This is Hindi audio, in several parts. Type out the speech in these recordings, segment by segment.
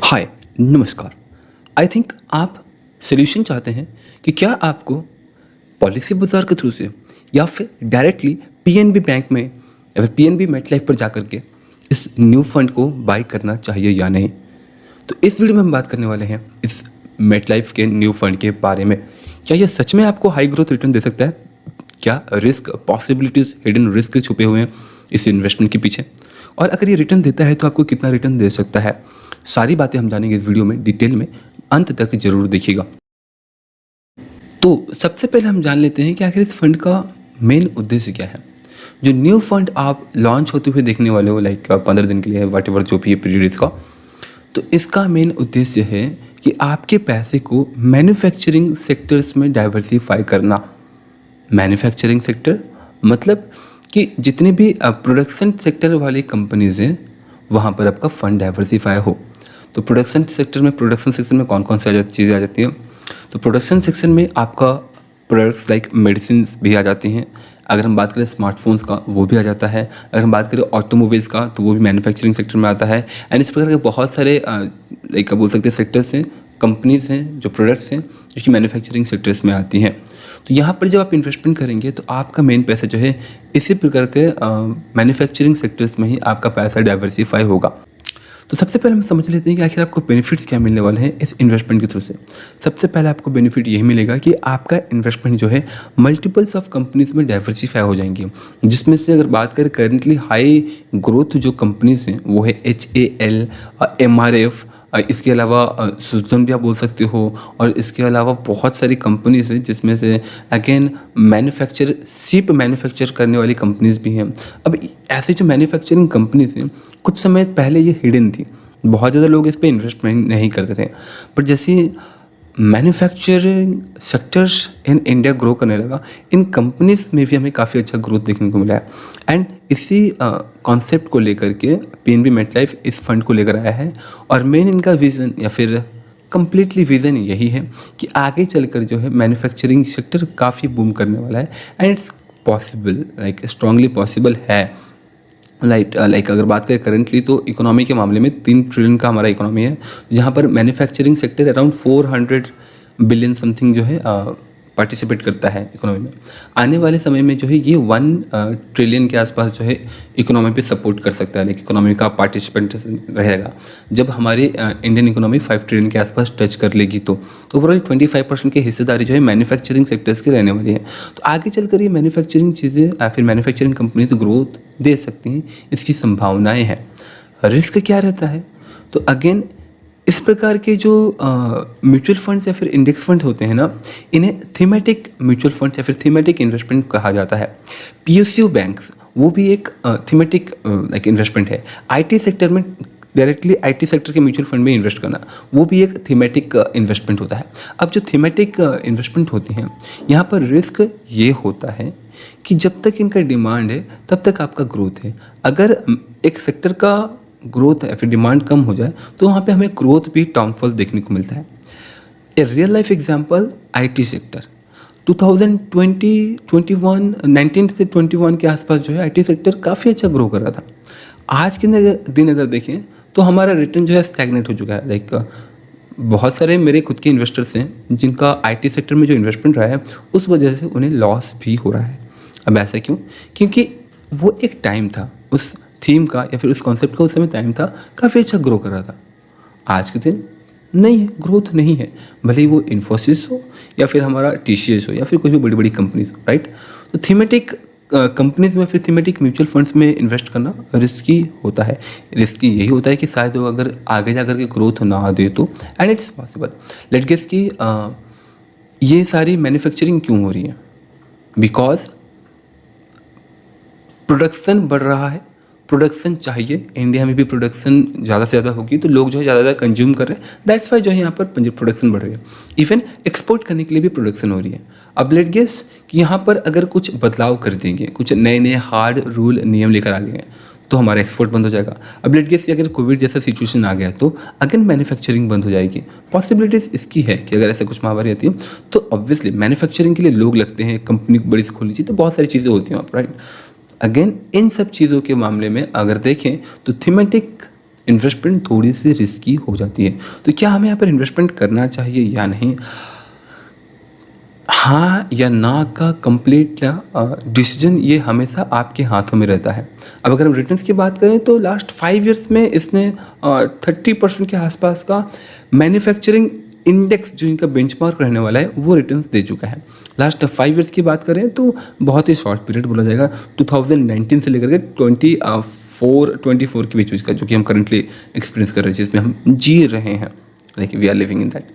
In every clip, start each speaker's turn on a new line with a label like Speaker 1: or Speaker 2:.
Speaker 1: हाय, नमस्कार। आई थिंक आप सॉल्यूशन चाहते हैं कि क्या आपको पॉलिसी बाजार के थ्रू से या फिर डायरेक्टली पीएनबी बैंक में या फिर पीएनबी मेटलाइफ पर जाकर के इस न्यू फंड को बाय करना चाहिए या नहीं। तो इस वीडियो में हम बात करने वाले हैं इस मेटलाइफ के न्यू फंड के बारे में। क्या यह सच में आपको हाई ग्रोथ रिटर्न दे सकता है? क्या रिस्क पॉसिबिलिटीज हिडन रिस्क छुपे हुए हैं इस इन्वेस्टमेंट के पीछे, और अगर ये रिटर्न देता है तो आपको कितना रिटर्न दे सकता है? सारी बातें हम जानेंगे इस वीडियो में डिटेल में, अंत तक जरूर देखिएगा। तो सबसे पहले हम जान लेते हैं कि आखिर इस फंड का मेन उद्देश्य क्या है। जो न्यू फंड आप लॉन्च होते हुए देखने वाले हो, लाइक 15 दिन के लिए वट एवर जो भी है पीरियड इसका, तो इसका मेन उद्देश्य है कि आपके पैसे को मैन्युफैक्चरिंग सेक्टर्स में डाइवर्सिफाई करना। मैन्युफैक्चरिंग सेक्टर मतलब कि जितने भी प्रोडक्शन सेक्टर वाली कंपनीज हैं वहाँ पर आपका फंड डाइवर्सिफाई हो। तो प्रोडक्शन सेक्शन में कौन कौन सी चीज़ें आ जाती हैं? तो प्रोडक्शन सेक्शन में आपका प्रोडक्ट्स लाइक मेडिसिन भी आ जाती हैं। अगर हम बात करें स्मार्टफोन्स का, वो भी आ जाता है। अगर हम बात करें ऑटोमोबाइल्स का, तो वो भी मैन्युफैक्चरिंग सेक्टर में आता है। एंड इस प्रकार के बहुत सारे लाइक बोल सकते हैं सेक्टर्स हैं, कंपनीज हैं, जो प्रोडक्ट्स हैं जो कि मैन्युफैक्चरिंग सेक्टर्स में आती हैं। तो यहाँ पर जब आप इन्वेस्टमेंट करेंगे तो आपका मेन पैसा जो है इसी प्रकार के मैन्युफैक्चरिंग सेक्टर्स में ही आपका पैसा डाइवर्सिफाई होगा। तो सबसे पहले हम समझ लेते हैं कि आखिर आपको बेनिफिट्स क्या मिलने वाले हैं इस इन्वेस्टमेंट के थ्रू से। सबसे पहले आपको बेनिफिट यही मिलेगा कि आपका इन्वेस्टमेंट जो है मल्टीपल्स ऑफ कंपनीज में डाइवर्सिफाई हो जाएंगी, जिसमें से अगर बात करें करेंटली हाई ग्रोथ जो कंपनीज हैं वो है HAL, MRF, इसके अलावा सुजन भी आप बोल सकते हो, और इसके अलावा बहुत सारी कंपनीज हैं जिसमें से अगेन शिप मैन्युफैक्चर करने वाली कंपनीज भी हैं। अब ऐसे जो मैन्युफैक्चरिंग कंपनीज हैं कुछ समय पहले ये हिडन थी, बहुत ज़्यादा लोग इस पर इन्वेस्टमेंट नहीं करते थे, पर जैसे manufacturing sectors in India grow करने लगा, इन कंपनीज में भी हमें काफ़ी अच्छा ग्रोथ देखने को मिला है। एंड इसी कॉन्सेप्ट को लेकर के पीएनबी मेटलाइफ इस फंड को लेकर आया है, और मेन इनका विज़न या फिर कम्प्लीटली विज़न यही है कि आगे चलकर जो है मैन्युफैक्चरिंग सेक्टर काफ़ी बूम करने वाला है। And it's possible, like strongly possible है। लाइक अगर बात करें करेंटली तो इकोनॉमी के मामले में 3 ट्रिलियन का हमारा इकोनॉमी है, जहाँ पर manufacturing sector around 400 billion something जो है पार्टिसिपेट करता है इकोनॉमी में। आने वाले समय में जो है ये 1 ट्रिलियन के आसपास जो है इकोनॉमी पे सपोर्ट कर सकता है, लाइक इकोनॉमी का पार्टिसिपेंट रहेगा। जब हमारी इंडियन इकोनॉमी 5 ट्रिलियन के आसपास टच कर लेगी तो ओवरऑल 25% की हिस्सेदारी जो है मैन्युफैक्चरिंग सेक्टर्स की रहने वाली है। तो आगे चलकर ये मैन्युफैक्चरिंग चीज़ें फिर मैन्युफैक्चरिंग कंपनीज ग्रोथ दे सकती हैं, इसकी संभावनाएँ हैं। रिस्क क्या रहता है? तो अगेन इस प्रकार के जो म्यूचुअल फंड्स या फिर इंडेक्स फंड होते हैं ना, इन्हें थीमेटिक म्यूचुअल फंड्स या फिर थीमेटिक इन्वेस्टमेंट कहा जाता है। PSU बैंक्स वो भी एक थीमेटिक लाइक इन्वेस्टमेंट है। IT सेक्टर में डायरेक्टली IT सेक्टर के म्यूचुअल फंड में इन्वेस्ट करना वो भी एक थीमेटिक इन्वेस्टमेंट होता है। अब जो थीमेटिक इन्वेस्टमेंट होती हैं यहाँ पर रिस्क ये होता है कि जब तक इनका डिमांड है तब तक आपका ग्रोथ है। अगर एक सेक्टर का ग्रोथ है फिर डिमांड कम हो जाए तो वहाँ पे हमें ग्रोथ भी डाउनफॉल देखने को मिलता है। A real life example IT sector 19 से 21 के आसपास जो है IT सेक्टर काफ़ी अच्छा ग्रो कर रहा था। आज के दिन अगर देखें तो हमारा रिटर्न जो है स्टैग्नेट हो चुका है। लाइक बहुत सारे मेरे खुद के इन्वेस्टर्स हैं जिनका IT सेक्टर में जो इन्वेस्टमेंट रहा है उस वजह से उन्हें लॉस भी हो रहा है। अब ऐसा क्यों? क्योंकि वो एक टाइम था, उस थीम का या फिर उस कॉन्सेप्ट का उस समय टाइम था, काफ़ी अच्छा ग्रो कर रहा था। आज के दिन नहीं है, ग्रोथ नहीं है, भले ही वो इन्फोसिस हो या फिर हमारा TCS हो या फिर कोई भी बड़ी बड़ी कंपनीज हो, राइट। तो थीमेटिक कंपनीज में फिर थीमेटिक म्यूचुअल फंड्स में इन्वेस्ट करना रिस्की होता है। रिस्की यही होता है कि शायद वो अगर आगे जाकर के ग्रोथ ना दे तो, and it's possible. Let guess कि ये सारी मैन्युफैक्चरिंग क्यों हो रही है? बिकॉज प्रोडक्शन बढ़ रहा है, प्रोडक्शन चाहिए, इंडिया में भी प्रोडक्शन ज़्यादा से ज़्यादा होगी तो लोग जो है ज़्यादा कंज्यूम कर रहे हैं, दैट्स वाई जो है यहाँ पर प्रोडक्शन बढ़ रही है। इवन एक्सपोर्ट करने के लिए भी प्रोडक्शन हो रही है। अब लेट गेस कि यहाँ पर अगर कुछ बदलाव कर देंगे, कुछ नए नए हार्ड रूल नियम लेकर आ गए तो हमारा एक्सपोर्ट बंद हो जाएगा। अब लेट गेस कि अगर कोविड जैसा सिचुएशन आ गया तो अगेन मैन्युफैक्चरिंग बंद हो जाएगी। पॉसिबिलिटीज़ इसकी है कि अगर ऐसा कुछ महामारी आती है तो ऑब्वियसली मैन्युफैक्चरिंग के लिए लोग लगते हैं, कंपनी बड़ी से खोलनी चाहिए, तो बहुत सारी चीज़ें होती हैं, राइट। अगेन इन सब चीज़ों के मामले में अगर देखें तो थीमेटिक इन्वेस्टमेंट थोड़ी सी रिस्की हो जाती है। तो क्या हमें यहाँ पर इन्वेस्टमेंट करना चाहिए या नहीं, हाँ या ना का कंप्लीट डिसीजन ये हमेशा आपके हाथों में रहता है। अब अगर हम रिटर्न्स की बात करें तो लास्ट 5 ईयर्स में इसने 30% के आसपास का मैन्युफैक्चरिंग इंडेक्स जो इनका बेंचमार्क रहने वाला है वो रिटर्न्स दे चुका है। लास्ट 5 ईयर्स की बात करें तो बहुत ही शॉर्ट पीरियड बोला जाएगा, 2019 से लेकर के 24 के बीच का, जो कि हम करंटली एक्सपीरियंस कर रहे हैं, जिसमें हम जी रहे हैं, like we are living in that.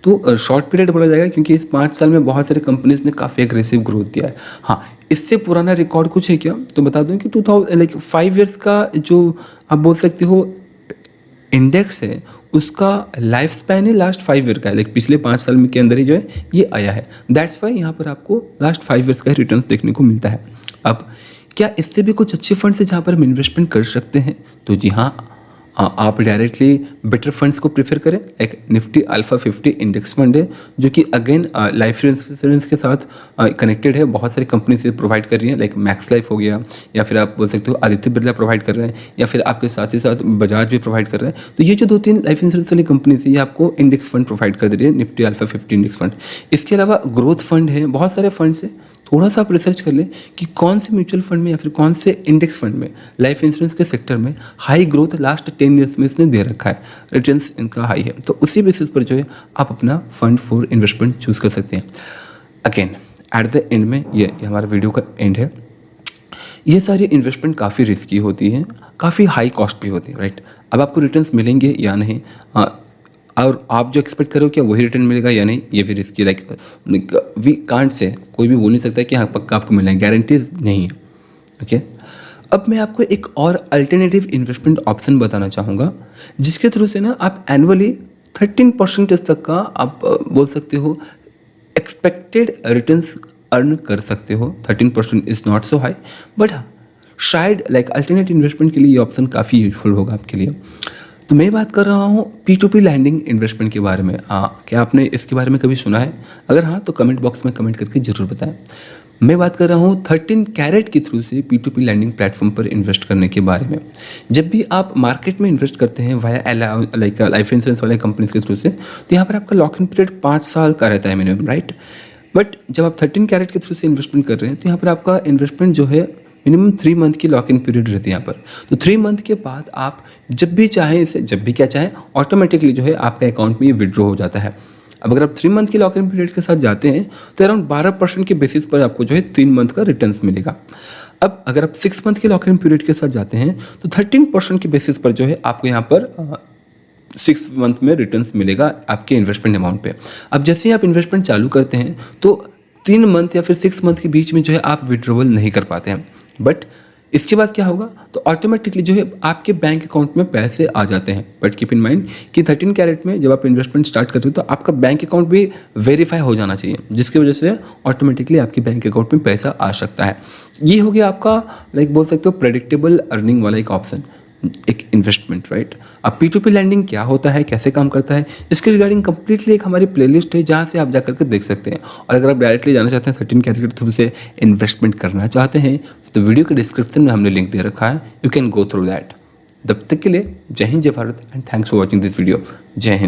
Speaker 1: तो शॉर्ट पीरियड बोला जाएगा क्योंकि इस 5 साल में बहुत सारे कंपनीज ने काफ़ी एग्रेसिव ग्रोथ दिया है। हाँ, इससे पुराना रिकॉर्ड कुछ है क्या, तो बता दूं कि 5 ईयर्स का जो आप बोल सकते हो इंडेक्स है, उसका लाइफ स्पैन ही लास्ट 5 ईयर का है, लाइक पिछले 5 साल में के अंदर ही जो है ये आया है। दैट्स वाई यहाँ पर आपको लास्ट 5 ईयर्स का रिटर्न देखने को मिलता है। अब क्या इससे भी कुछ अच्छे फंड्स है जहाँ पर हम इन्वेस्टमेंट कर सकते हैं, तो जी हाँ, आप डायरेक्टली बेटर फंड्स को प्रेफर करें। एक निफ्टी अल्फा 50 इंडेक्स फंड है जो कि अगेन लाइफ इंश्योरेंस के साथ कनेक्टेड है, बहुत सारी कंपनी से प्रोवाइड कर रही है, लाइक मैक्स लाइफ हो गया, या फिर आप बोल सकते हो आदित्य बिरला प्रोवाइड कर रहे हैं, या फिर आपके साथ ही साथ बजाज भी प्रोवाइड कर रहे हैं। तो ये जो 2-3 लाइफ इंश्योरेंस वाली कंपनी है, ये आपको इंडेक्स फंड प्रोवाइड कर दे रही है, निफ्टी अल्फा 50 इंडेक्स फंड। इसके अलावा ग्रोथ फंड है, बहुत सारे फंड्स हैं। थोड़ा सा आप रिसर्च कर लें कि कौन से म्यूचुअल फंड में या फिर कौन से इंडेक्स फंड में लाइफ इंश्योरेंस के सेक्टर में हाई ग्रोथ लास्ट 10 ईयर्स में इसने दे रखा है, रिटर्न्स इनका हाई है, तो उसी बेसिस पर जो है आप अपना फंड फॉर इन्वेस्टमेंट चूज़ कर सकते हैं। अगेन एट द एंड में ये हमारा वीडियो का एंड है, ये सारी इन्वेस्टमेंट काफ़ी रिस्की होती हैं, काफ़ी हाई कॉस्ट भी होती है, राइट। अब आपको रिटर्न्स मिलेंगे या नहीं, और आप जो एक्सपेक्ट करो क्या वही रिटर्न मिलेगा या नहीं, ये भी risky, like we can't say, कोई भी बोल नहीं सकता कि हाँ पक्का आपको मिलेगा, गारंटीज नहीं है, ओके। अब मैं आपको एक और अल्टरनेटिव इन्वेस्टमेंट ऑप्शन बताना चाहूँगा, जिसके थ्रू से ना आप एनुअली 13% तक का आप बोल सकते हो एक्सपेक्टेड रिटर्न्स अर्न कर सकते हो। 13% is not so high, but शायद लाइक अल्टरनेट इन्वेस्टमेंट के लिए ये ऑप्शन काफ़ी यूजफुल होगा आपके लिए। तो मैं बात कर रहा हूँ P2P लैंडिंग इन्वेस्टमेंट के बारे में। क्या आपने इसके बारे में कभी सुना है? अगर हाँ तो कमेंट बॉक्स में कमेंट करके ज़रूर बताएं। मैं बात कर रहा हूँ 13 कैरेट के थ्रू से P2P लैंडिंग प्लेटफॉर्म पर इन्वेस्ट करने के बारे में। जब भी आप मार्केट में इन्वेस्ट करते हैं वाया लाइक लाइफ इंश्योरेंस वाले कंपनीज के थ्रू से, तो यहाँ पर आपका लॉक इन पीरियड 5 साल का रहता है मिनिमम, राइट। बट जब आप 13 कैरेट के थ्रू से इन्वेस्टमेंट कर रहे हैं तो यहाँ पर आपका इन्वेस्टमेंट जो है मिनिमम 3 मंथ की लॉक इन पीरियड रहती है यहाँ पर। तो 3 मंथ के बाद आप जब भी चाहें इसे, जब भी क्या चाहें, ऑटोमेटिकली जो है आपके अकाउंट में ये विड्रॉ हो जाता है। अब अगर आप 3 मंथ की लॉक इन पीरियड के साथ जाते हैं तो अराउंड 12% के बेसिस पर आपको जो है 3 मंथ का रिटर्न्स मिलेगा। अब अगर आप 6 मंथ के लॉक इन पीरियड के साथ जाते हैं तो 13% के बेसिस पर जो है आपको यहाँ पर 6 मंथ में रिटर्न्स मिलेगा आपके इन्वेस्टमेंट अमाउंट पे। अब जैसे ही आप इन्वेस्टमेंट चालू करते हैं तो 3 मंथ या फिर 6 मंथ के बीच में जो है आप विड्रॉवल नहीं कर पाते हैं, बट इसके बाद क्या होगा तो ऑटोमेटिकली जो है आपके बैंक अकाउंट में पैसे आ जाते हैं। बट कीप इन माइंड कि 13 कैरेट में जब आप इन्वेस्टमेंट स्टार्ट करते हो तो आपका बैंक अकाउंट भी वेरीफाई हो जाना चाहिए, जिसकी वजह से ऑटोमेटिकली आपके बैंक अकाउंट में पैसा आ सकता है। ये हो गया आपका लाइक बोल सकते हो प्रेडिक्टेबल अर्निंग वाला एक ऑप्शन, एक इन्वेस्टमेंट, राइट। अब P2P लैंडिंग क्या होता है, कैसे काम करता है, इसके रिगार्डिंग कंप्लीटली एक हमारी प्लेलिस्ट है जहाँ से आप जाकर के देख सकते हैं। और अगर आप डायरेक्टली जाना चाहते हैं 13 कैरेट के थ्रू से इन्वेस्टमेंट करना चाहते हैं तो वीडियो के डिस्क्रिप्शन में हमने लिंक दे रखा है, you can go through that. तब तक के लिए जय हिंद, जय Bharat and thanks for watching this video. जय हिंद।